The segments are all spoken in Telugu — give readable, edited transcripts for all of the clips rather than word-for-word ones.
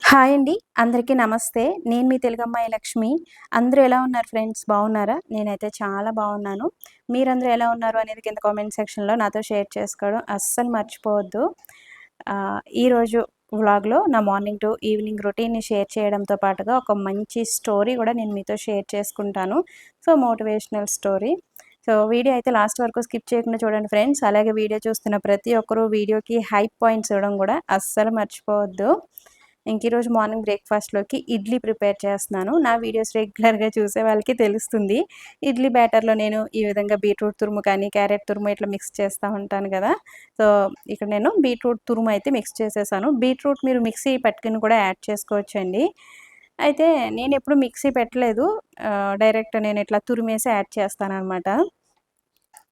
హాయ్ అండి. అందరికీ నమస్తే. నేను మీ తెలుగమ్మాయి లక్ష్మి. అందరూ ఎలా ఉన్నారు ఫ్రెండ్స్? బాగున్నారా? నేనైతే చాలా బాగున్నాను. మీరందరూ ఎలా ఉన్నారు అనేది కింద కామెంట్ సెక్షన్‌లో నాతో షేర్ చేసుకోవడం అస్సలు మర్చిపోవద్దు. ఈరోజు వ్లాగ్‌లో నా మార్నింగ్ టు ఈవినింగ్ రొటీన్‌ని షేర్ చేయడంతో పాటుగా ఒక మంచి స్టోరీ కూడా నేను మీతో షేర్ చేసుకుంటాను. So, motivational story. So, video అయితే లాస్ట్ వరకు స్కిప్ చేయకుండా చూడండి ఫ్రెండ్స్. అలాగే వీడియో చూస్తున్న ప్రతి ఒక్కరు వీడియోకి హైప్ పాయింట్స్ ఇవ్వడం కూడా అస్సలు మర్చిపోవద్దు. ఈరోజు మార్నింగ్ బ్రేక్‌ఫాస్ట్‌లోకి ఇడ్లీ ప్రిపేర్ చేస్తున్నాను. నా వీడియోస్ రెగ్యులర్‌గా చూసే వాళ్ళకి తెలుస్తుంది. ఇడ్లీ బ్యాటర్‌లో నేను ఈ విధంగా బీట్రూట్ తురుము కానీ, క్యారెట్ తురుము ఇట్లా మిక్స్ చేస్తా ఉంటాను కదా! సో, ఇక్కడ నేను బీట్రూట్ తురుము అయితే మిక్స్ చేసేసాను. బీట్రూట్ మీరు మిక్సీ పట్టుకొని కూడా యాడ్ చేసుకోవచ్చండి. అయితే నేనెప్పుడు మిక్సీ పెట్టలేదు. డైరెక్ట్ నేనిట్లా తురిమేసి యాడ్ చేస్తాననమాట.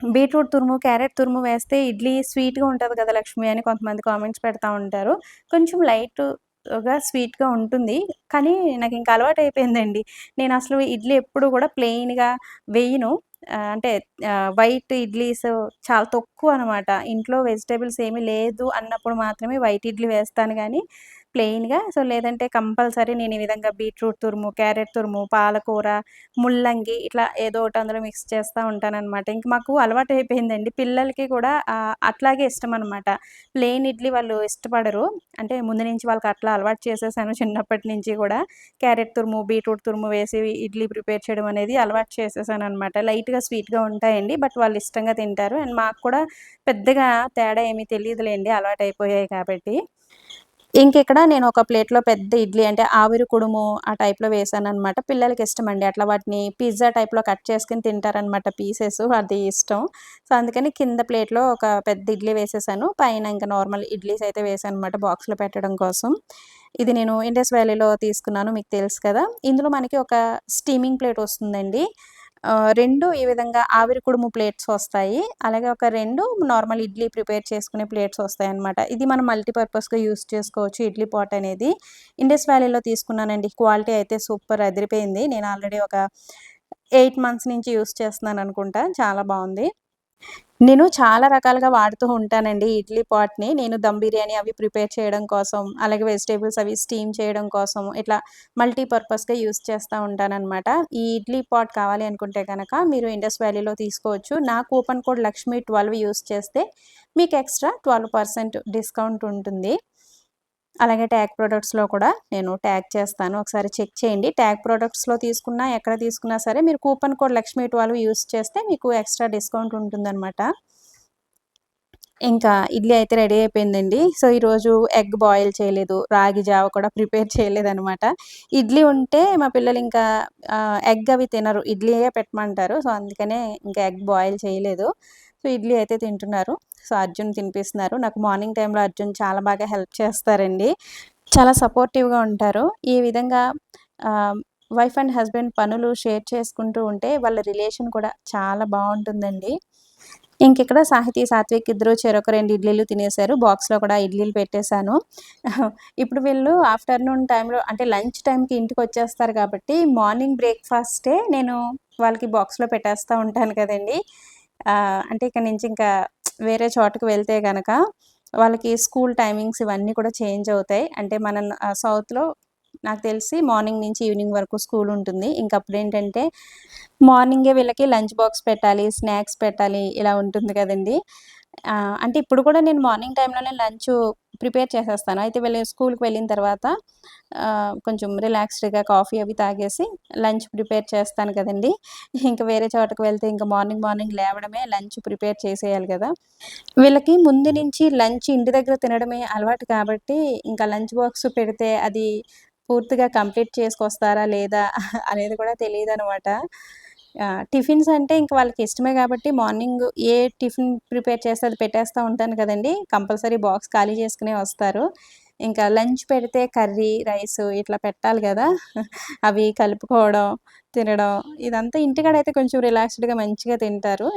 బీట్రూట్ తురుము, క్యారెట్ తురుము వేస్తే ఇడ్లీ స్వీట్‌గా ఉంటది కదా లక్ష్మి అని కొంతమంది కామెంట్స్ పెడతా ఉంటారు. కొంచెం లైట్‌గా స్వీట్‌గా ఉంటుంది. కానీ నాకింక అలవాటయిపోయిందండి. నేనసలు ఇడ్లీ ఎప్పుడు గూడా ప్లెయిన్‌గా వేయను. అంటే వైట్ ఇడ్లీస్ చాలా తక్కువనమాట. ఇంట్లో వెజిటబుల్స్ ఏమీ లేదు అన్నప్పుడు మాత్రమే వైట్ ఇడ్లీ వేస్తాను గానీ, ప్లెయిన్‌గా లేదంటే కంపల్సరీ నేను ఈ విధంగా బీట్రూట్ తురుము, క్యారెట్ తురుము, పాలకూర, ముల్లంగి ఇట్లా ఏదో ఒకటి అందులో మిక్స్ చేస్తా ఉంటాననమాట. ఇంక మాకు అలవాటయిపోయిందండి. పిల్లలకి కూడా అట్లాగే ఇష్టమనమాట. ప్లెయిన్ ఇడ్లీ వాళ్ళు ఇష్టపడరు. అంటే ముందు నుంచి వాళ్ళకి అట్లా అలవాటు చేసేసాను చిన్నప్పటి నుంచి గూడా. క్యారెట్ తురుము, బీట్రూట్ తురుము వేసి ఇడ్లీ ప్రిపేర్ చేయడం అనేది అలవాటు చేసేసాననమాట. లైట్‌గా స్వీట్‌గా ఉంటాయండి. బట్ వాళ్ళు ఇష్టంగా తింటారు. అండ్ మాకు కూడా పెద్దగా తేడా ఏమీ తెలీదులెండి అలవాటయిపోయాయి కాబట్టి. ఇంకిక్కడ నేను ఒక ప్లేట్‌లో పెద్ద ఇడ్లీ అంటే ఆవిరి కుడుము ఆ టైప్‌లో వేశాననమాట. పిల్లలకిష్టమండి. అట్లా వాటిని పిజ్జా టైప్‌లో కట్ చేసుకొని తింటారనమాట పీసెస్. అది ఇష్టం. సో, అందుకని కింద ప్లేట్‌లో ఒక పెద్ద ఇడ్లీ వేసేసాను. పైన ఇంక నార్మల్ ఇడ్లీస్ అయితే వేశాననమాట బాక్స్‌లో పెట్టడం కోసం. ఇది నేను ఇండస్ వ్యాలీలో తీసుకున్నాను. మీకు తెలుసు కదా! ఇందులో మనకి ఒక స్టీమింగ్ ప్లేట్ వస్తుందండి. 2 ఈ విధంగా ఆవిరి కుడుము ప్లేట్స్ వస్తాయి. అలాగే ఒక 2 నార్మల్ ఇడ్లీ ప్రిపేర్ చేసుకునే ప్లేట్స్ వస్తాయన్నమాట. ఇది మనం మల్టీపర్పస్‌గా యూజ్ చేసుకోవచ్చు ఇడ్లీ పాట్ అనేది. ఇండస్ వ్యాలీలో తీసుకున్నానండి. క్వాలిటీ అయితే సూపర్ అదిరిపోయింది. నేను ఆల్రెడీ ఒక 8 మంత్స్ నుంచి యూజ్ చేస్తున్నాననుకుంటా. చాలా బావుంది. నేను చాలా రకాలుగా వాడుతూ ఉంటానండి ఇడ్లీ పాట్‌ని. నేను దమ్ బిర్యానీ అవి ప్రిపేర్ చేయడం కోసం, అలాగే వెజిటబుల్స్ అవి స్టీమ్ చేయడం కోసం, ఇట్లా మల్టీపర్పస్‌గా యూజ్ చేస్తా ఉంటాననమాట. ఈ ఇడ్లీ పాట్ కావాలి అనుకుంటే గనక మీరు ఇండస్ వ్యాలీలో తీసుకోవచ్చు. నా కూపన్ కోడ్ లక్ష్మి12 యూజ్ చేస్తే మీకు ఎక్స్‌ట్రా 12% డిస్కౌంట్ ఉంటుంది. అలాగే ట్యాగ్ ప్రొడక్ట్స్‌లో కూడా నేను ట్యాగ్ చేస్తాను. ఒకసారి చెక్ చేయండి. ట్యాగ్ ప్రొడక్ట్స్‌లో తీసుకున్నా, ఎక్కడ తీసుకున్నా సరే మీరు కూపన్ కోడ్ లక్ష్మి12 యూజ్ చేస్తే మీకు ఎక్స్‌ట్రా డిస్కౌంట్ ఉంటుందనమాట. ఇంకా ఇడ్లీ అయితే రెడీ అయిపోయిందండి. సో, ఈరోజు ఎగ్ బాయిల్ చేయలేదు. రాగి జావ కూడా ప్రిపేర్ చేయలేదనమాట. ఇడ్లీ ఉంటే మా పిల్లలింకా ఎగ్ అవి తినరు. ఇడ్లీయే పెట్టమంటారు. సో, అందుకనే ఇంకా ఎగ్ బాయిల్ చేయలేదు. సో, ఇడ్లీ అయితే తింటున్నారు. సో, అర్జున్ తినిపిస్తున్నారు. నాకు మార్నింగ్ టైమ్‌లో అర్జున్ చాలా బాగా హెల్ప్ చేస్తారండి. చాలా సపోర్టివ్‌గా ఉంటారు. ఈ విధంగా ఆహ్, వైఫ్ అండ్ హస్బెండ్ పనులు షేర్ చేసుకుంటూ ఉంటే వాళ్ళ రిలేషన్ కూడా చాలా బావుంటుందండి. ఇంకిక్కడ సాహితీ, సాత్విక్ ఇద్దరు చెరొక 2 ఇడ్లీలు తినేసారు. బాక్స్‌లో కూడా ఇడ్లీలు పెట్టేసాను. ఇప్పుడు వీళ్ళు ఆఫ్టర్‌నూన్ టైమ్‌లో అంటే లంచ్ టైమ్‌కి ఇంటికొచ్చేస్తారు కాబట్టి మార్నింగ్ బ్రేక్‌ఫాస్టే నేను వాళ్ళకి బాక్స్‌లో పెట్టేస్తా ఉంటాను కదండీ! అంటే ఇక నుంచి ఇంకా వేరే చోటకి వెళ్తే గనక వాళ్ళకి స్కూల్ టైమింగ్స్ ఇవన్నీ కూడా చేంజ్ అవుతాయి. అంటే మన సౌత్‌లో నాకు తెలిసి మార్నింగ్ నుంచి ఈవినింగ్ వరకు స్కూల్ ఉంటుంది. ఇంకప్పుడేంటంటే మార్నింగే వీళ్ళకి లంచ్ బాక్స్ పెట్టాలి, స్నాక్స్ పెట్టాలి ఇలా ఉంటుంది కదండీ! అంటే ఇప్పుడు కూడా నేను మార్నింగ్ టైమ్‌లోనే లంచు ప్రిపేర్ చేసేస్తాను. అయితే వీళ్ళు స్కూల్‌కి వెళ్ళిన తర్వాత కొంచెం రిలాక్స్డ్‌గా కాఫీ అవి తాగేసి లంచ్ ప్రిపేర్ చేస్తాను కదండీ! ఇంక వేరే చోటకి వెళ్తే ఇంక మార్నింగ్ లేవడమే లంచ్ ప్రిపేర్ చేసేయాలి గదా! వీళ్ళకి ముందు నుంచి లంచ్ ఇంటి దగ్గర తినడమే అలవాటు కాబట్టి, ఇంకా లంచ్ బాక్స్ పెడితే అది పూర్తిగా కంప్లీట్ చేసుకొస్తారా లేదా అనేది కూడా తెలీదనమాట. టిఫిన్స్ అంటే ఇంక వాళ్ళకి ఇష్టమే గాబట్టి మార్నింగ్ ఏ టిఫిన్ ప్రిపేర్ చేస్తే అది పెట్టేస్తా ఉంటాను కదండీ! కంపల్సరీ బాక్స్ ఖాళీ చేసుకునే వస్తారు. ఇంకా లంచ్ పెడితే కర్రీ, రైసు ఇట్లా పెట్టాలి గదా! అవి కలుపుకోవడం, తినడం ఇదంతా ఇంటికాడైతే కొంచెం రిలాక్స్‌డ్‌గా మంచిగా తింటారు.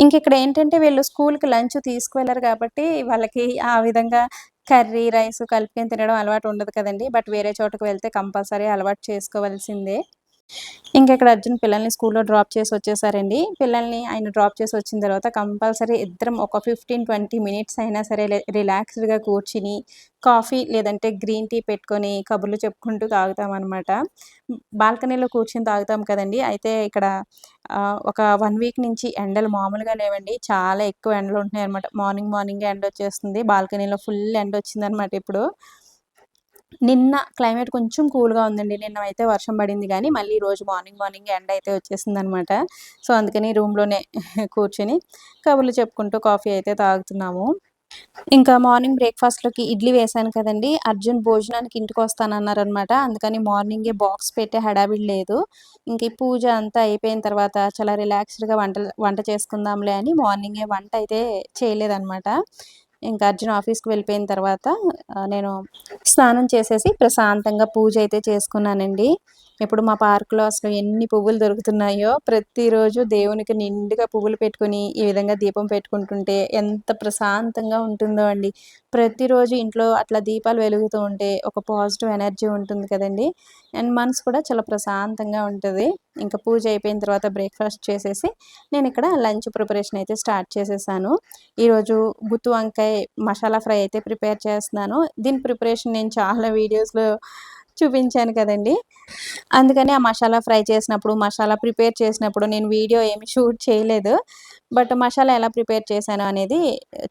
ఇంకిక్కడేంటంటే వీళ్ళు స్కూలుకి లంచ్ తీసుకువెళ్లరు కాబట్టి, వాళ్ళకి ఆ విధంగా కర్రీ, రైస్ కలుపుకొని తినడం అలవాటు ఉండదు కదండీ! బట్ వేరే చోటకి వెళ్తే కంపల్సరీ అలవాటు చేసుకోవాల్సిందే. ఇంకా ఇక్కడ అర్జున్ పిల్లల్ని స్కూల్‌లో డ్రాప్ చేసి వచ్చేసారండి. పిల్లల్ని ఆయన డ్రాప్ చేసి వచ్చిన తర్వాత కంపల్సరీ ఇద్దరం ఒక 15, 20 మినిట్స్ అయినా సరే రిలాక్స్‌డ్‌గా కూర్చుని కాఫీ లేదంటే గ్రీన్ టీ పెట్టుకొని కబుర్లు చెప్పుకుంటూ తాగుతామనమాట. బాల్కనీలో కూర్చొని తాగుతాం కదండీ! అయితే ఇక్కడ ఒక 1 వీక్ నుంచి ఎండలు మామూలుగా లేవండి. చాలా ఎక్కువ ఎండలు ఉంటున్నాయన్నమాట. మార్నింగే ఎండొచ్చేస్తుంది. బాల్కనీలో ఫుల్ ఎండొచ్చిందనమాట ఇప్పుడు. నిన్న క్లైమేట్ కొంచెం కూల్‌గా ఉందండి. నిన్న అయితే వర్షం పడింది గానీ, మళ్ళీ ఈరోజు మార్నింగే ఎండయితే వచ్చేసిందనమాట. సో, అందుకని రూమ్‌లోనే కూర్చొని కబుర్లు చెప్పుకుంటూ కాఫీ అయితే తాగుతున్నాము. ఇంకా మార్నింగ్ బ్రేక్‌ఫాస్ట్‌లోకి ఇడ్లీ వేశాను కదండీ! అర్జున్ భోజనానికి ఇంటికొస్తానన్నారనమాట. అందుకని మార్నింగే బాక్స్ పెట్టే హడావిడి లేదు. ఇంక ఈ పూజ అంతా అయిపోయిన తర్వాత చాలా రిలాక్స్‌డ్‌గా వంట చేసుకుందాంలే అని మార్నింగే వంటయితే చేయలేదనమాట. ఇంకా అర్జున్ ఆఫీస్‌కి వెళ్ళిపోయిన తర్వాత నేను స్నానం చేసేసి ప్రశాంతంగా పూజ అయితే చేసుకున్నానండి. ఇప్పుడు మా పార్క్‌లో అసలు ఎన్ని పువ్వులు దొరుకుతున్నాయో, ప్రతిరోజు దేవునికి నిండుగా పువ్వులు పెట్టుకొని, ఈ విధంగా దీపం పెట్టుకుంటుంటే ఎంత ప్రశాంతంగా ఉంటుందో అండి. ప్రతిరోజు ఇంట్లో అట్లా దీపాలు వెలుగుతూ ఉంటే ఒక పాజిటివ్ ఎనర్జీ ఉంటుంది కదండీ! అండ్ మనసు కూడా చాలా ప్రశాంతంగా ఉంటది. ఇంకా పూజ అయిపోయిన తర్వాత బ్రేక్‌ఫాస్ట్ చేసేసి, నేనిక్కడ లంచ్ ప్రిపరేషన్ అయితే స్టార్ట్ చేసేసాను. ఈరోజు గుత్తి వంకాయ మసాలా ఫ్రై అయితే ప్రిపేర్ చేస్తున్నాను. దీని ప్రిపరేషన్ నేను చాలా వీడియోస్‌లో చూపించాను కదండీ! అందుకని ఆ మసాలా ఫ్రై చేసినప్పుడు, మసాలా ప్రిపేర్ చేసినప్పుడు నేను వీడియో ఏమి షూట్ చేయలేదు. బట్ మసాలా ఎలా ప్రిపేర్ చేశాను అనేది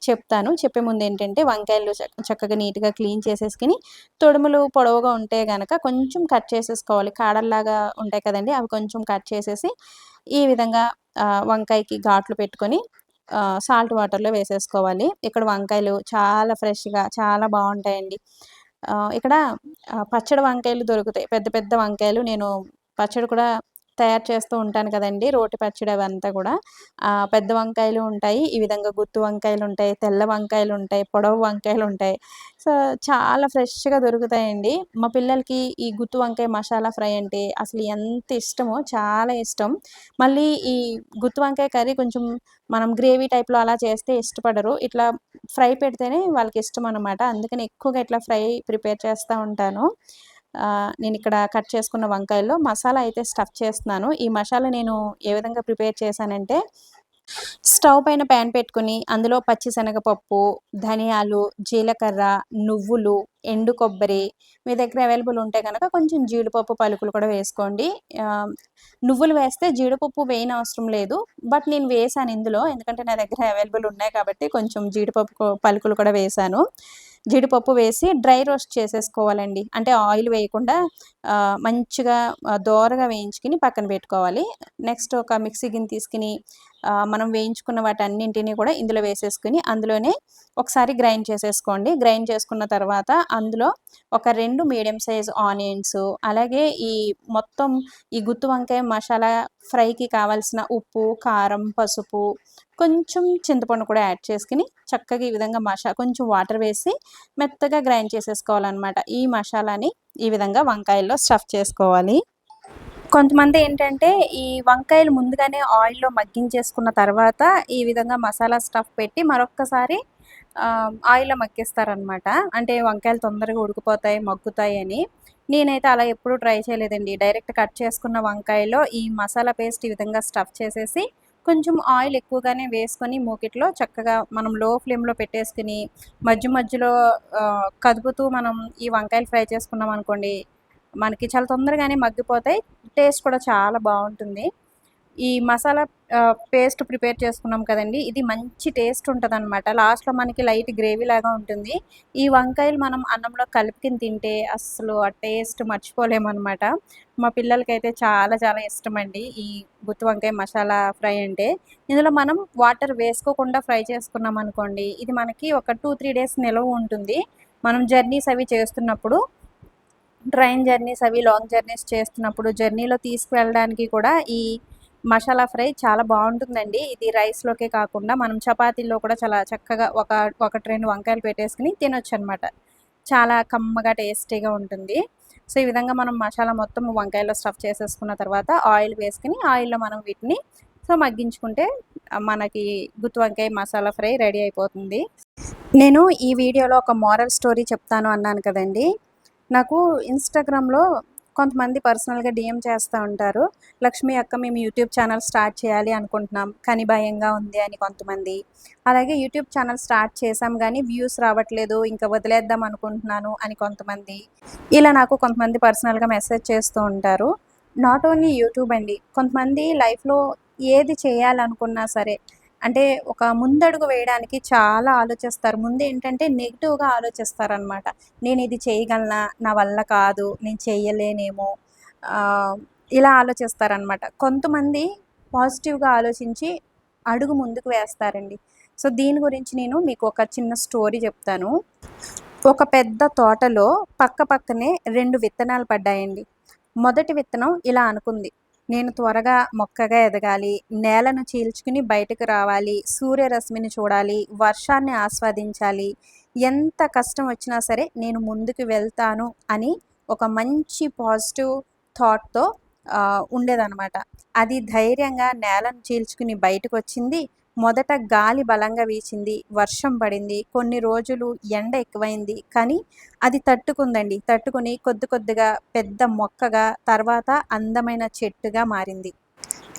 చెప్తాను. చెప్పే ముందేంటంటే వంకాయలు చక్కగా నీట్‌గా క్లీన్ చేసేసుకొని, తొడుములు పొడవుగా ఉంటే గనక కొంచెం కట్ చేసేసుకోవాలి. కాడల్లాగా ఉంటాయి కదండీ! అవి కొంచెం కట్ చేసేసి, ఈ విధంగా వంకాయకి ఘాట్లు పెట్టుకొని సాల్ట్ వాటర్‌లో వేసేసుకోవాలి. ఇక్కడ వంకాయలు చాలా ఫ్రెష్‌గా చాలా బావుంటాయండి. ఇక్కడ పచ్చడి వంకాయలు దొరుకుతాయి. పెద్ద పెద్ద వంకాయలు నేను పచ్చడి కూడా తయారు చేస్తూ ఉంటాను కదండీ! రోటి పచ్చడి అవంతా కూడా. పెద్ద వంకాయలు ఉంటాయి. ఈ విధంగా గుత్తి వంకాయలుంటాయి, తెల్ల వంకాయలుంటాయి, పొడవు వంకాయలుంటాయి. సో, చాలా ఫ్రెష్‌గా దొరుకుతాయండి. మా పిల్లలకి ఈ గుత్తి వంకాయ మసాలా ఫ్రై అంటే అసలు ఎంత ఇష్టమో, చాలా ఇష్టం. మళ్ళీ ఈ గుత్తి వంకాయ కర్రీ కొంచెం మనం గ్రేవీ టైప్‌లో అలా చేస్తే ఇష్టపడరు. ఇట్లా ఫ్రై పెడితేనే వాళ్ళకిష్టమనమాట. అందుకని ఎక్కువగా ఇట్లా ఫ్రై ప్రిపేర్ చేస్తా ఉంటాను. నేనిక్కడ కట్ చేసుకున్న వంకాయల్లో మసాలా అయితే స్టఫ్ చేస్తున్నాను. ఈ మసాలా నేను ఏ విధంగా ప్రిపేర్ చేశానంటే స్టవ్ పైన పాన్ పెట్టుకొని, అందులో పచ్చిశనగపప్పు, ధనియాలు, జీలకర్ర, నువ్వులు, ఎండు కొబ్బరి, మీ దగ్గర అవైలబుల్ ఉంటే గనక కొంచెం జీడిపప్పు పలుకులు కూడా వేసుకోండి. ఆహ్, నువ్వులు వేస్తే జీడిపప్పు వేయనవసరం లేదు. బట్ నేను వేశాను ఇందులో. ఎందుకంటే నా దగ్గర అవైలబుల్ ఉన్నాయి కాబట్టి కొంచెం జీడిపప్పు పలుకులు కూడా వేశాను. జీడిపప్పు వేసి డ్రై రోస్ట్ చేసేసుకోవాలండి. అంటే ఆయిల్ వేయకుండా మంచిగా దోరగా వేయించుకొని పక్కన పెట్టుకోవాలి. నెక్స్ట్ ఒక మిక్సీ గిన్నె తీసుకొని మనం వేయించుకున్న వాటన్నింటిని కూడా ఇందులో వేసేసుకొని, అందులోనే ఒకసారి గ్రైండ్ చేసేసుకోండి. గ్రైండ్ చేసుకున్న తర్వాత అందులో ఒక 2 మీడియం సైజ్ ఆనియన్స్, అలాగే మొత్తం ఈ గుత్తి వంకాయ మసాలా ఫ్రైకి కావాల్సిన ఉప్పు, కారం, పసుపు, కొంచెం చింతపండు కూడా యాడ్ చేసుకొని, చక్కగా ఈ విధంగా కొంచెం వాటర్ వేసి మెత్తగా గ్రైండ్ చేసేసుకోవాలనమాట. ఈ మసాలాని ఈ విధంగా వంకాయల్లో స్టఫ్ చేసుకోవాలి. కొంతమందేంటంటే, ఈ వంకాయలు ముందుగానే ఆయిల్‌లో మగ్గించేసుకున్న తర్వాత, ఈ విధంగా మసాలా స్టఫ్ పెట్టి మరొక్కసారి ఆయిల్‌లో మగ్గిస్తారనమాట. అంటే వంకాయలు తొందరగా ఉడికిపోతాయి, మగ్గుతాయని. నేనైతే అలా ఎప్పుడూ ట్రై చేయలేదండి. డైరెక్ట్ కట్ చేసుకున్న వంకాయలో ఈ మసాలా పేస్ట్ ఈ విధంగా స్టఫ్ చేసేసి, కొంచెం ఆయిల్ ఎక్కువగానే వేసుకొని మూకిట్లో చక్కగా మనం లో ఫ్లేమ్‌లో పెట్టేసుకొని, మధ్యలో కదుపుతూ మనం ఈ వంకాయలు ఫ్రై చేసుకున్నామనుకోండి, మనకి చాలా తొందరగానే మగ్గిపోతాయి. టేస్ట్ కూడా చాలా బావుంటుంది. ఈ మసాలా పేస్ట్ ప్రిపేర్ చేసుకున్నాం కదండీ! ఇది మంచి టేస్ట్ ఉంటదనమాట. లాస్ట్‌లో మనకి లైట్ గ్రేవీ లాగా ఉంటుంది. ఈ వంకాయలు మనం అన్నంలో కలుపుకొని తింటే అస్సలు ఆ టేస్ట్ మర్చిపోలేమనమాట. మా పిల్లలకైతే చాలా చాలా ఇష్టమండి ఈ గుత్తి వంకాయ మసాలా ఫ్రై అంటే. ఇందులో మనం వాటర్ వేసుకోకుండా ఫ్రై చేసుకున్నామనుకోండి, ఇది మనకి ఒక 2, 3 డేస్ నిలవ ఉంటుంది. మనం జర్నీస్ అవి చేస్తున్నప్పుడు ట్రైన్ జర్నీస్ అవి లాంగ్ జర్నీస్ చేస్తున్నప్పుడు జర్నీలో తీసుకువెళ్ళడానికి కూడా ఈ మసాలా ఫ్రై చాలా బావుంటుందండి. ఇది రైస్‌లోకే కాకుండా మనం చపాతీల్లో కూడా చాలా చక్కగా ఒకటి 2 వంకాయలు పెట్టేసుకొని తినొచ్చనమాట. చాలా కమ్మగా టేస్టీగా ఉంటుంది. సో, ఈ విధంగా మనం మసాలా మొత్తం వంకాయలో స్టఫ్ చేసేసుకున్న తర్వాత ఆయిల్ వేసుకొని ఆయిల్‌లో మనం వీటిని మగ్గించుకుంటే మనకి గుత్తి వంకాయ మసాలా ఫ్రై రెడీ అయిపోతుంది. నేను ఈ వీడియోలో ఒక మోరల్ స్టోరీ చెప్తాను అన్నాను కదండీ! నాకు ఇన్‌స్టాగ్రామ్‌లో కొంతమంది పర్సనల్‌గా డీఎం చేస్తా ఉంటారు. లక్ష్మి అక్క మేము యూట్యూబ్ ఛానల్ స్టార్ట్ చేయాలి అనుకుంటున్నాం. కానీ భయంగా ఉంది అని కొంతమంది. అలాగే యూట్యూబ్ ఛానల్ స్టార్ట్ చేశాం గానీ వ్యూస్ రావట్లేదు. ఇంకా వదిలేద్దాం అనుకుంటున్నాను అని కొంతమంది. ఇలా నాకు కొంతమంది పర్సనల్‌గా మెసేజ్ చేస్తూ ఉంటారు. నాట్ ఓన్లీ యూట్యూబ్ అండి. కొంతమంది లైఫ్‌లో ఏది చేయాలనుకున్నా సరే అంటే ఒక ముందడుగు వేయడానికి చాలా ఆలోచిస్తారు. ముందేంటంటే నెగెటివ్‌గా ఆలోచిస్తారనమాట. నేనిది చేయగలనా? నా వల్ల కాదు. నేను చెయ్యలేనేమో ఆహ్, ఇలా ఆలోచిస్తారనమాట. కొంతమంది పాజిటివ్‌గా ఆలోచించి అడుగు ముందుకు వేస్తారండి. సో, దీని గురించి నేను మీకు ఒక చిన్న స్టోరీ చెప్తాను. ఒక పెద్ద తోటలో పక్కపక్కనే 2 విత్తనాలు పడ్డాయండి. మొదటి విత్తనం ఇలా అనుకుంది. నేను త్వరగా మొక్కగా ఎదగాలి, నేలను చీల్చుకుని బయటకు రావాలి, సూర్యరశ్మిని చూడాలి, వర్షాన్ని ఆస్వాదించాలి. ఎంత కష్టం వచ్చినా సరే నేను ముందుకు వెళ్తాను అని ఒక మంచి పాజిటివ్ థాట్‌తో ఉండేదనమాట. అది ధైర్యంగా నేలను చీల్చుకుని బయటకొచ్చింది. మొదట గాలి బలంగా వీచింది, వర్షం పడింది, కొన్ని రోజులు ఎండ ఎక్కువైంది. కానీ అది తట్టుకుందండి. తట్టుకొని కొద్ది కొద్దిగా పెద్ద మొక్కగా, తర్వాత అందమైన చెట్టుగా మారింది.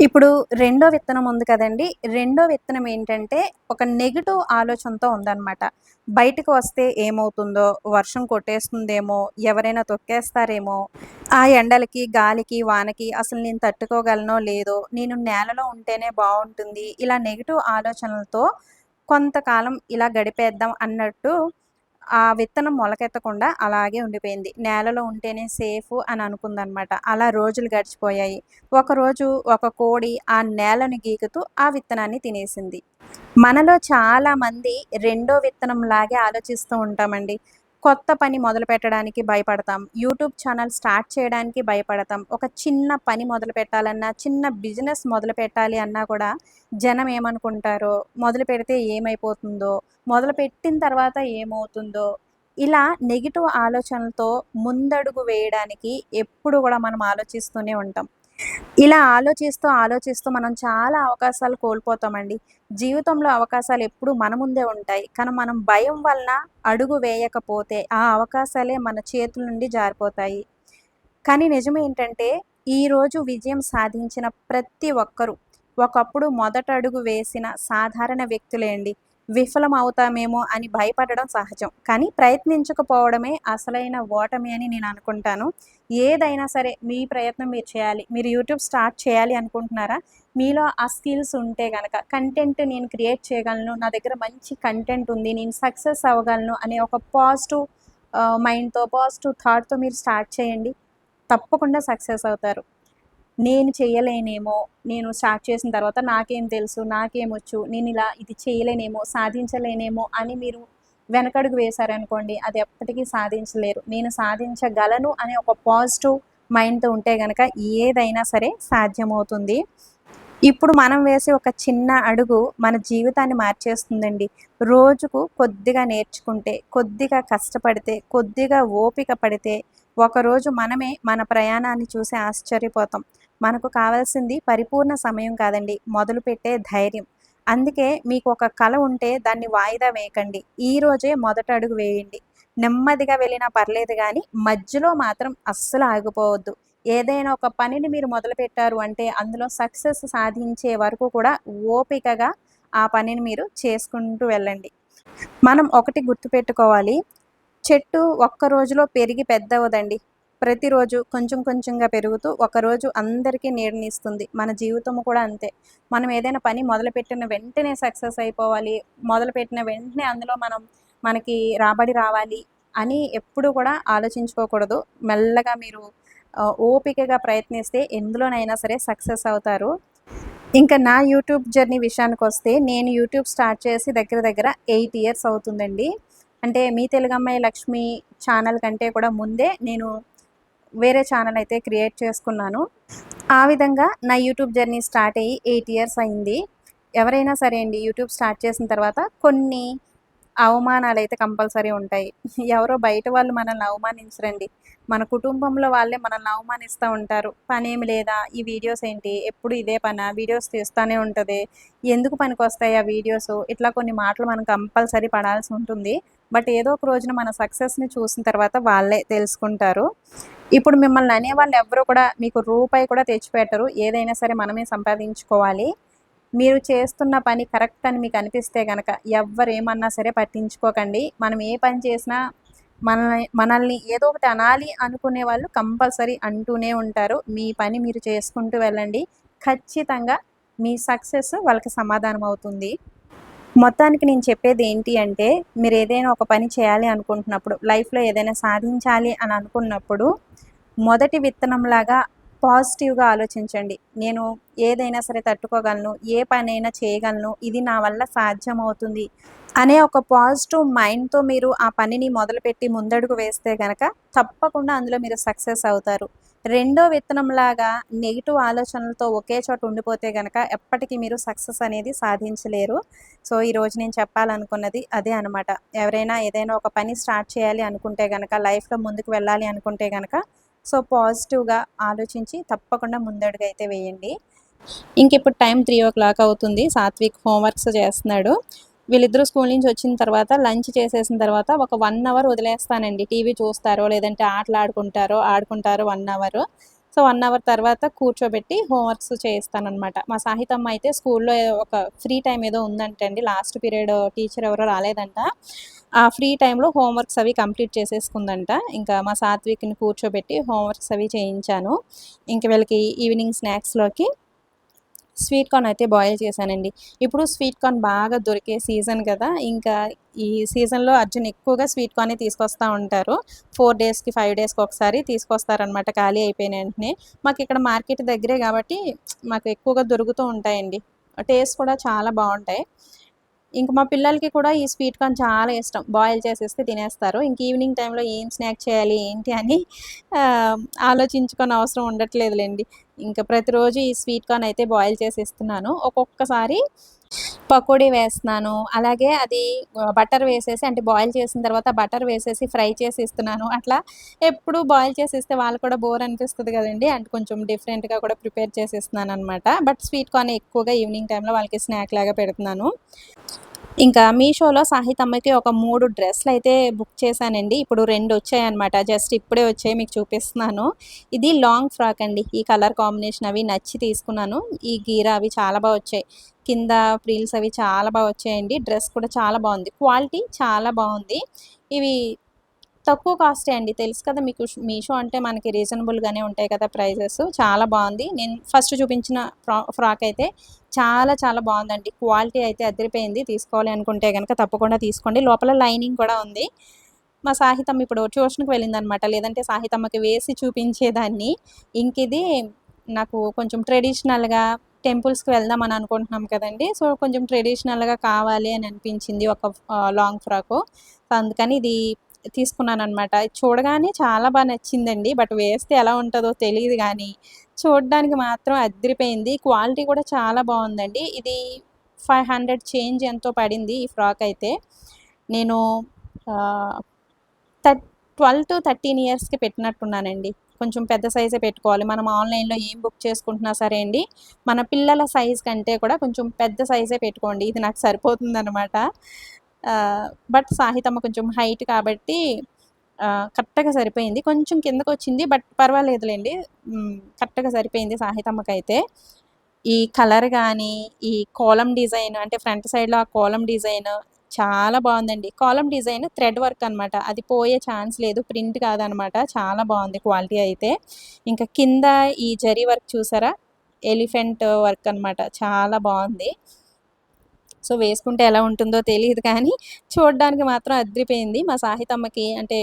ఇప్పుడు రెండో విత్తనం ఉంది కదండీ! రెండో విత్తనం ఏంటంటే ఒక నెగెటివ్ ఆలోచనతో ఉందనమాట. బయటకు వస్తే ఏమవుతుందో, వర్షం కొట్టేస్తుందేమో, ఎవరైనా తొక్కేస్తారేమో, ఆ ఎండలకి, గాలికి, వానకి అసలు నేను తట్టుకోగలనో లేదో, నేను నేలలో ఉంటేనే బావుంటుంది. ఇలా నెగెటివ్ ఆలోచనలతో కొంతకాలం ఇలా గడిపేద్దాం అన్నట్టు ఆ విత్తనం మొలకెత్తకుండా అలాగే ఉండిపోయింది. నేలలో ఉంటేనే సేఫు అని అనుకుందనమాట. అలా రోజులు గడిచిపోయాయి. ఒకరోజు ఒక కోడి ఆ నేలను గీకుతూ ఆ విత్తనాన్ని తినేసింది. మనలో చాలామంది రెండో విత్తనంలాగే ఆలోచిస్తూ ఉంటామండి. కొత్త పని మొదలుపెట్టడానికి భయపడతాం. యూట్యూబ్ ఛానల్ స్టార్ట్ చేయడానికి భయపడతాం. ఒక చిన్న పని మొదలుపెట్టాలన్నా, చిన్న బిజినెస్ మొదలుపెట్టాలి అన్నా కూడా జనం ఏమనుకుంటారో, మొదలుపెడితే ఏమైపోతుందో, మొదలుపెట్టిన తర్వాత ఏమవుతుందో, ఇలా నెగెటివ్ ఆలోచనలతో ముందడుగు వేయడానికి ఎప్పుడు గూడా మనం ఆలోచిస్తూనే ఉంటాం. ఇలా ఆలోచిస్తూ మనం చాలా అవకాశాలు కోల్పోతామండి. జీవితంలో అవకాశాలు ఎప్పుడూ మన ముందే ఉంటాయి. కానీ మనం భయం వలన అడుగు వేయకపోతే ఆ అవకాశాలే మన చేతుల నుండి జారిపోతాయి. కానీ నిజమేంటంటే ఈరోజు విజయం సాధించిన ప్రతి ఒక్కరు ఒకప్పుడు మొదటడుగు వేసిన సాధారణ వ్యక్తులే అండి. విఫలమవుతామేమో అని భయపడడం సహజం. కానీ ప్రయత్నించకపోవడమే అసలైన ఓటమి అని నేను అనుకుంటాను. ఏదైనా సరే మీ ప్రయత్నం మీరు చేయాలి. మీరు యూట్యూబ్ స్టార్ట్ చేయాలి అనుకుంటున్నారా? మీలో ఆ స్కిల్స్ ఉంటే గనక కంటెంట్ నేను క్రియేట్ చేయగలను. నా దగ్గర మంచి కంటెంట్ ఉంది. నేను సక్సెస్ అవ్వగలను అనే ఒక పాజిటివ్ మైండ్‌తో, పాజిటివ్ థాట్‌తో మీరు స్టార్ట్ చేయండి. తప్పకుండా సక్సెస్ అవుతారు. నేను చేయలేనేమో, నేను స్టార్ట్ చేసిన తర్వాత నాకేం తెలుసు, నాకేమొచ్చు, నేనిలా ఇది చేయలేనేమో, సాధించలేనేమో అని మీరు వెనకడుగు వేశారనుకోండి, అది ఎప్పటికీ సాధించలేరు. నేను సాధించగలను అనే ఒక పాజిటివ్ మైండ్‌తో ఉంటే గనక ఏదైనా సరే సాధ్యమవుతుంది. ఇప్పుడు మనం వేసే ఒక చిన్న అడుగు మన జీవితాన్ని మార్చేస్తుందండి. రోజుకు కొద్దిగా నేర్చుకుంటే, కొద్దిగా కష్టపడితే, కొద్దిగా ఓపిక పడితే, ఒకరోజు మనమే మన ప్రయాణాన్ని చూసి ఆశ్చర్యపోతాం. మనకు కావాల్సింది పరిపూర్ణ సమయం కాదండి, మొదలుపెట్టే ధైర్యం. అందుకే మీకు ఒక కల ఉంటే దాన్ని వాయిదా వేయకండి. ఈరోజే మొదట అడుగు వేయండి. నెమ్మదిగా వెళ్ళినా పర్లేదు గానీ, మధ్యలో మాత్రం అస్సలు ఆగిపోవద్దు. ఏదైనా ఒక పనిని మీరు మొదలుపెట్టారు అంటే అందులో సక్సెస్ సాధించే వరకు కూడా ఓపికగా ఆ పనిని మీరు చేసుకుంటూ వెళ్ళండి. మనం ఒకటి గుర్తుపెట్టుకోవాలి. చెట్టు ఒక్క రోజులో పెరిగి పెద్దవ్వదండి. ప్రతిరోజు కొంచెం కొంచెంగా పెరుగుతూ ఒకరోజు అందరికీ నీడనిస్తుంది. మన జీవితము కూడా అంతే. మనం ఏదైనా పని మొదలుపెట్టిన వెంటనే సక్సెస్ అయిపోవాలి. మొదలుపెట్టిన వెంటనే అందులో మనకి రాబడి రావాలి అని ఎప్పుడూ కూడా ఆలోచించుకోకూడదు. మెల్లగా మీరు ఓపికగా ప్రయత్నిస్తే ఎందులోనైనా సరే సక్సెస్ అవుతారు. ఇంకా నా యూట్యూబ్ జర్నీ విషయానికొస్తే నేను యూట్యూబ్ స్టార్ట్ చేసి దగ్గర దగ్గర 8 ఇయర్స్ అవుతుందండి. అంటే మీ తెలుగమ్మాయి లక్ష్మి ఛానల్ కంటే కూడా ముందే నేను వేరే ఛానల్ అయితే క్రియేట్ చేసుకున్నాను. ఆ విధంగా నా యూట్యూబ్ జర్నీ స్టార్ట్ అయ్యి 8 ఇయర్స్ అయింది. ఎవరైనా సరే అండి యూట్యూబ్ స్టార్ట్ చేసిన తర్వాత కొన్ని అవమానాలైతే కంపల్సరీ ఉంటాయి. ఎవరో బయట వాళ్ళు మనల్ని అవమానించరండి. మన కుటుంబంలో వాళ్ళే మనల్ని అవమానిస్తా ఉంటారు. పనేమి లేదా? ఈ వీడియోస్ ఏంటి? ఎప్పుడు ఇదే పనా? వీడియోస్ తీస్తానే ఉంటది. ఎందుకు పనికొస్తాయి ఆ వీడియోసు? ఇట్లా కొన్ని మాటలు మనం కంపల్సరీ పడాల్సి ఉంటుంది. బట్ ఏదో ఒక రోజున మన సక్సెస్‌ని చూసిన తర్వాత వాళ్ళే తెలుసుకుంటారు. ఇప్పుడు మిమ్మల్ని అనేవాళ్ళు ఎవ్వరు కూడా మీకు రూపాయి కూడా తెచ్చిపెట్టరు. ఏదైనా సరే మనమే సంపాదించుకోవాలి. మీరు చేస్తున్న పని కరెక్ట్ అని మీకు అనిపిస్తే గనక ఎవ్వరేమన్నా సరే పట్టించుకోకండి. మనం ఏ పని చేసినా మనల్ని ఏదో ఒకటి అనాలి అనుకునే వాళ్ళు కంపల్సరీ అంటూనే ఉంటారు. మీ పని మీరు చేసుకుంటూ వెళ్ళండి. ఖచ్చితంగా మీ సక్సెస్ వాళ్ళకి సమాధానం అవుతుంది. మొత్తానికి నేను చెప్పేది ఏంటి అంటే, మీరు ఏదైనా ఒక పని చేయాలి అనుకుంటున్నప్పుడు, లైఫ్‌లో ఏదైనా సాధించాలి అని అనుకున్నప్పుడు, మొదటి విత్తనంలాగా పాజిటివ్‌గా ఆలోచించండి. నేను ఏదైనా సరే తట్టుకోగలను, ఏ పనైనా చేయగలను, ఇది నా వల్ల సాధ్యమవుతుంది అనే ఒక పాజిటివ్ మైండ్‌తో మీరు ఆ పనిని మొదలుపెట్టి ముందడుగు వేస్తే గనక తప్పకుండా అందులో మీరు సక్సెస్ అవుతారు. రెండో విత్తనంలాగా నెగెటివ్ ఆలోచనలతో ఒకే చోట ఉండిపోతే గనక ఎప్పటికి మీరు సక్సెస్ అనేది సాధించలేరు. సో, ఈరోజు నేను చెప్పాలనుకున్నది అదే అనమాట. ఎవరైనా ఏదైనా ఒక పని స్టార్ట్ చేయాలి అనుకుంటే గనక, లైఫ్‌లో ముందుకు వెళ్ళాలి అనుకుంటే గనక, సో, పాజిటివ్‌గా ఆలోచించి తప్పకుండా ముందడుగైతే వేయండి. ఇంకిప్పుడు టైం 3:00 అవుతుంది. సాత్విక్ హోంవర్క్స్ చేస్తున్నాడు. వీళ్ళిద్దరూ స్కూల్ నుంచి వచ్చిన తర్వాత లంచ్ చేసేసిన తర్వాత ఒక 1 అవర్ వదిలేస్తానండి. టీవీ చూస్తారో, లేదంటే ఆడుకుంటారో 1 అవరు. సో, 1 అవర్ తర్వాత కూర్చోబెట్టి హోంవర్క్స్ చేయిస్తాననమాట. మా సాహితమ్మ అయితే స్కూల్‌లో ఒక ఫ్రీ టైమ్ ఏదో ఉందంటండి. లాస్ట్ పీరియడ్ టీచర్ ఎవరో రాలేదంట. ఆ ఫ్రీ టైమ్‌లో హోంవర్క్స్ అవి కంప్లీట్ చేసేసుకుందంట. ఇంకా మా సాత్విక్‌ని కూర్చోబెట్టి హోంవర్క్స్ అవి చేయించాను. ఇంక వీళ్ళకి ఈవినింగ్ స్నాక్స్‌లోకి స్వీట్ కార్న్ అయితే బాయిల్ చేశానండి. ఇప్పుడు స్వీట్ కార్న్ బాగా దొరికే సీజన్ కదా! ఇంకా ఈ సీజన్‌లో అర్జున్ ఎక్కువగా స్వీట్ కార్నే తీసుకొస్తా ఉంటారు. 4 డేస్‌కి, 5 డేస్‌కి ఒకసారి తీసుకొస్తారనమాట ఖాళీ అయిపోయిన వెంటనే. మాకిక్కడ మార్కెట్ దగ్గరే కాబట్టి మాకు ఎక్కువగా దొరుకుతూ ఉంటాయండి. టేస్ట్ కూడా చాలా బావుంటాయి. ఇంక మా పిల్లలకి కూడా ఈ స్వీట్ కార్న్ చాలా ఇష్టం. బాయిల్ చేసేస్తే తినేస్తారు. ఇంక ఈవినింగ్ టైమ్‌లో ఏం స్నాక్ చేయాలి ఏంటి అని ఆలోచించుకోని అవసరం ఉండట్లేదులెండి. ఇంక ప్రతిరోజు ఈ స్వీట్ కార్న్ అయితే బాయిల్ చేసి ఇస్తున్నాను. ఒక్కొక్కసారి పకోడీ వేస్తున్నాను. అలాగే అది బటర్ వేసేసి అంటే బాయిల్ చేసిన తర్వాత బటర్ వేసేసి ఫ్రై చేసి ఇస్తున్నాను. అట్లా ఎప్పుడు బాయిల్ చేసి ఇస్తే వాళ్ళకి కూడా బోర్ అనిపిస్తది గదండీ! అంటే కొంచెం డిఫరెంట్‌గా కూడా ప్రిపేర్ చేసి ఇస్తున్నాననమాట. బట్ స్వీట్ కార్న్ ఎక్కువగా ఈవినింగ్ టైమ్‌లో వాళ్ళకి స్నాక్ లాగా పెడుతున్నాను. ఇంకా మీషోలో సాహితమ్మకి ఒక 3 డ్రెస్‌లయితే బుక్ చేశానండి. ఇప్పుడు 2 వచ్చాయన్నమాట. జస్ట్ ఇప్పుడే వచ్చాయి మీకు చూపిస్తున్నాను. ఇది లాంగ్ ఫ్రాక్ అండి. ఈ కలర్ కాంబినేషన్ అవి నచ్చి తీసుకున్నాను. ఈ గీర అవి చాలా వచ్చాయి. కింద ఫ్రిల్స్ అవి చాలా వచ్చాయండి. డ్రెస్ కూడా చాలా బావుంది. క్వాలిటీ చాలా బావుంది. ఇవి తక్కువ కాస్టే అండి. తెలుసు కదా మీకు మీషో అంటే మనకి రీజనబుల్‌గానే ఉంటాయి కదా ప్రైజెస్. చాలా బావుంది. నేను ఫస్ట్ చూపించిన ఫ్రాక్ అయితే చాలా బావుందండి. క్వాలిటీ అయితే అదిరిపోయింది. తీసుకోవాలి అనుకుంటే గనక తప్పకుండా తీసుకోండి. లోపల లైనింగ్ కూడా ఉంది. మా సాహితమ్మ ఇప్పుడు ట్యూషన్‌కి వెళ్ళిందనమాట. లేదంటే సాహితమ్మకి వేసి చూపించేదాన్ని. ఇంకిది నాకు కొంచెం ట్రెడిషనల్‌గా టెంపుల్స్‌కి వెళ్దాం అని అనుకుంటున్నాం కదండీ! సో, కొంచెం ట్రెడిషనల్‌గా కావాలి అని అనిపించింది ఒక లాంగ్ ఫ్రాకు. సో, అందుకని ఇది తీసుకున్నాననమాట. చూడగానే చాలా నచ్చిందండి. బట్ వేస్తే ఎలా ఉంటదో తెలీదు గానీ, చూడ్డానికి మాత్రం అద్దిరిపోయింది. క్వాలిటీ కూడా చాలా బావుందండి. ఇది 500 చేంజ్ ఎంతో పడింది ఈ ఫ్రాకయితే. నేను ఆహ్, థర్ట్ 12-13 ఇయర్స్‌కి పెట్టినట్టున్నానండి. కొంచెం పెద్ద సైజే పెట్టుకోవాలి. మనం ఆన్‌లైన్‌లో ఏం బుక్ చేసుకుంటున్నా సరే అండి, మన పిల్లల సైజ్ కంటే కూడా కొంచెం పెద్ద సైజే పెట్టుకోండి. ఇది నాకు సరిపోతుందనమాట. బట్ సాహితమ్మ కొంచెం హైట్ కాబట్టి కరెక్ట్‌గా సరిపోయింది. కొంచెం కిందకొచ్చింది. బట్ పర్వాలేదులెండి. కరెక్ట్‌గా సరిపోయింది సాహితమ్మకైతే. ఈ కలర్ గానీ, ఈ కాలమ్ డిజైన్ అంటే ఫ్రంట్ సైడ్‌లో ఆ కాలమ్ డిజైన్ చాలా బావుందండి. కాలమ్ డిజైన్ థ్రెడ్ వర్క్ అనమాట. అది పోయే ఛాన్స్ లేదు. ప్రింట్ కాదనమాట. చాలా బావుంది క్వాలిటీ అయితే. ఇంకా కింద ఈ జరీ వర్క్ చూసారా? ఎలిఫెంట్ వర్క్ అనమాట. చాలా బావుంది. సో, వేసుకుంటే ఎలా ఉంటుందో తెలీదు కానీ, చూడ్డానికి మాత్రం అద్దిరిపోయింది. మా సాహితమ్మకి అంటే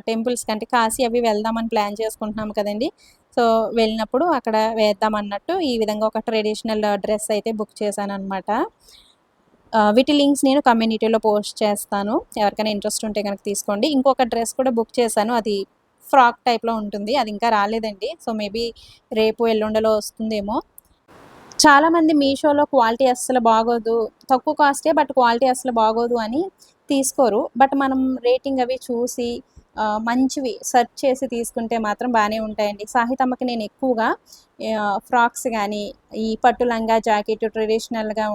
టెంపుల్స్‌కి అంటే కాశీ అవి వెళ్దామని ప్లాన్ చేసుకుంటున్నాం కదండీ! సో, వెళ్ళినప్పుడు అక్కడ వేద్దామన్నట్టు ఈ విధంగా ఒక ట్రెడిషనల్ డ్రెస్ అయితే బుక్ చేశాననమాట. వీటి లింక్స్ నేను కమ్యూనిటీలో పోస్ట్ చేస్తాను. ఎవరికైనా ఇంట్రెస్ట్ ఉంటే గనక తీసుకోండి. ఇంకొక డ్రెస్ కూడా బుక్ చేశాను. అది ఫ్రాక్ టైప్‌లో ఉంటుంది. అది ఇంకా రాలేదండి. సో, మేబీ రేపు, ఎల్లుండిలో వస్తుందేమో. చాలామంది మీషోలో క్వాలిటీ అస్సలు బాగోదు. తక్కువ కాస్టే బట్ క్వాలిటీ అసలు బాగోదు అని తీసుకోరు. బట్ మనం రేటింగ్ అవి చూసి మంచివి సెర్చ్ చేసి తీసుకుంటే మాత్రం బానే ఉంటాయండి. సాహితమ్మకి నేను ఎక్కువగా ఫ్రాక్స్ గానీ, ఈ పట్టు లంగా, జాకెట్ ట్రెడిషనల్‌గా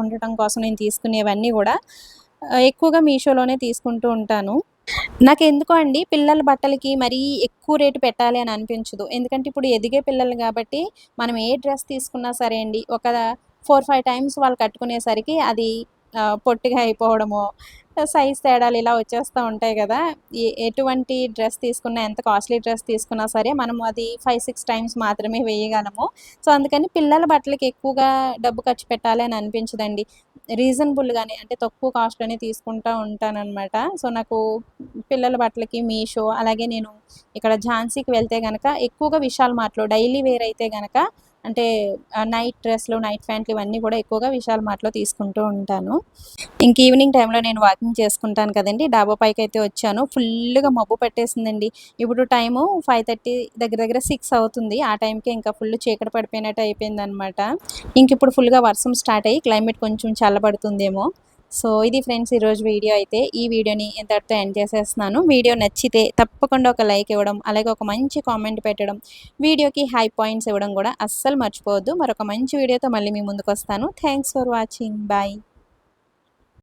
ఉండటం కోసం నేను తీసుకునేవన్నీ గూడా ఎక్కువగా మీషోలోనే తీసుకుంటూ ఉంటాను. నాకెందుకో అండి పిల్లల బట్టలకి మరీ ఎక్కువ రేటు పెట్టాలి అని అనిపించదు. ఎందుకంటే ఇప్పుడు ఎదిగే పిల్లలు గాబట్టి, మనం ఏ డ్రెస్ తీసుకున్నా సరే అండి, ఒక 4, 5 టైమ్స్ వాళ్ళు కట్టుకునేసరికి అది పొట్టిగా అయిపోవడమో, సైజ్ తేడాలు ఇలా వచ్చేస్తా ఉంటాయి గదా! ఎటువంటి డ్రెస్ తీసుకున్నా, ఎంత కాస్ట్‌లీ డ్రెస్ తీసుకున్నా సరే, మనం అది 5, 6 టైమ్స్ మాత్రమే వేయగలము. సో, అందుకని పిల్లల బట్టలకి ఎక్కువగా డబ్బు ఖర్చు పెట్టాలి అని అనిపించదండి. రీజనబుల్‌గానే అంటే తక్కువ కాస్ట్‌లోనే తీసుకుంటా ఉంటాననమాట. సో, నాకు పిల్లల బట్టలకి మీషో, అలాగే నేను ఇక్కడ ఝాన్సీకి వెళ్తే గనక ఎక్కువగా విశాల్ మార్ట్‌లో డైలీ వేర్ అయితే గనక అంటే నైట్ డ్రెస్‌లు, నైట్ ప్యాంట్లు ఇవన్నీ కూడా ఎక్కువగా విశాల్ మార్ట్‌లో తీసుకుంటూ ఉంటాను. ఇంక ఈవినింగ్ టైమ్‌లో నేను వాకింగ్ చేసుకుంటాను కదండీ! డాబా పైకైతే వచ్చాను. ఫుల్లుగా మబ్బు పట్టేసిందండి. ఇప్పుడు టైము 5:30 దగ్గర దగ్గర 6 అవుతుంది. ఆ టైంకే ఇంకా ఫుల్ చీకటి పడిపోయినట్టు అయిపోయిందనమాట. ఇంకిప్పుడు ఫుల్‌గా వర్షం స్టార్ట్ అయ్యి క్లైమేట్ కొంచెం చల్లబడుతుందేమో. సో, ఇది ఫ్రెండ్స్ ఈరోజు వీడియో అయితే. ఈ వీడియోని ఇంతటితో ఎండ్ చేసేస్తున్నాను. వీడియో నచ్చితే తప్పకుండా ఒక లైక్ ఇవ్వడం, అలాగే ఒక మంచి కామెంట్ పెట్టడం, వీడియోకి హై పాయింట్స్ ఇవ్వడం గూడా అస్సలు మర్చిపోవద్దు. మరొక మంచి వీడియోతో మళ్ళీ మీ ముందుకొస్తాను. Thanks for watching. బాయ్.